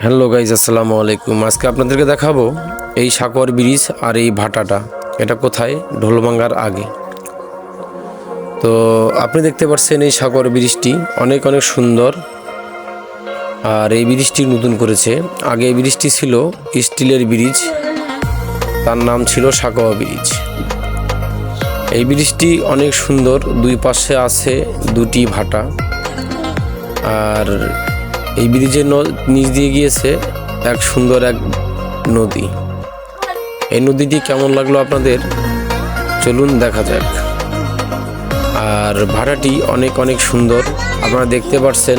Hello guys, আসসালামু আলাইকুম। আজকে আপনাদেরকে দেখাবো এই সাকর ব্রিজ আর এই ভাটাটা এটা কোথায়, ঢোলভাঙ্গার আগে। তো আপনি দেখতে পাচ্ছেন এই সাকর ব্রিজটি অনেক অনেক সুন্দর। আর এই ব্রিজটি নতুন করেছে। আগে এই ব্রিজটি ছিল স্টিলের ব্রিজ, তার নাম ছিল সাকোয়া ব্রিজ। এই ব্রিজটি অনেক সুন্দর, দুই পাশে আছে দুটি ভাটা। আর এই ব্রিজের নিচ দিয়ে গিয়েছে এক সুন্দর এক নদী। এই নদীটি কেমন লাগলো আপনাদের, চলুন দেখা যাক। আর ভাটাটি অনেক অনেক সুন্দর, আপনারা দেখতে পাচ্ছেন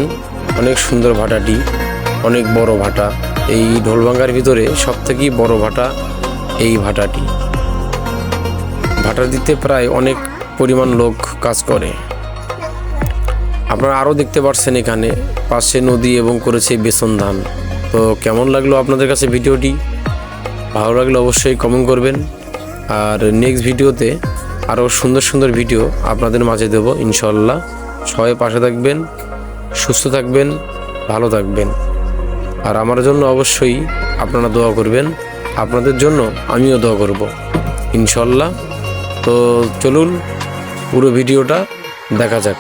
অনেক সুন্দর ভাটাটি, অনেক বড় ভাটা। এই ঢোলভাঙ্গার ভিতরে সবথেকে বড় ভাটা এই ভাটাটি। ভাটাটিতে প্রায় অনেক পরিমাণ লোক কাজ করে। আপনারা আরও দেখতে পাচ্ছেন এখানে পাশে নদী এবং করেছে বেসন ধান। তো কেমন লাগলো আপনাদের কাছে ভিডিওটি? ভালো লাগলে অবশ্যই কমেন্ট করবেন। আর নেক্সট ভিডিওতে আরও সুন্দর সুন্দর ভিডিও আপনাদের মাঝে দেব ইনশাল্লাহ। সবাই পাশে থাকবেন, সুস্থ থাকবেন, ভালো থাকবেন। আর আমার জন্য অবশ্যই আপনারা দোয়া করবেন, আপনাদের জন্য আমিও দোয়া করব ইনশাল্লাহ। তো চলুন পুরো ভিডিওটা দেখা যাক।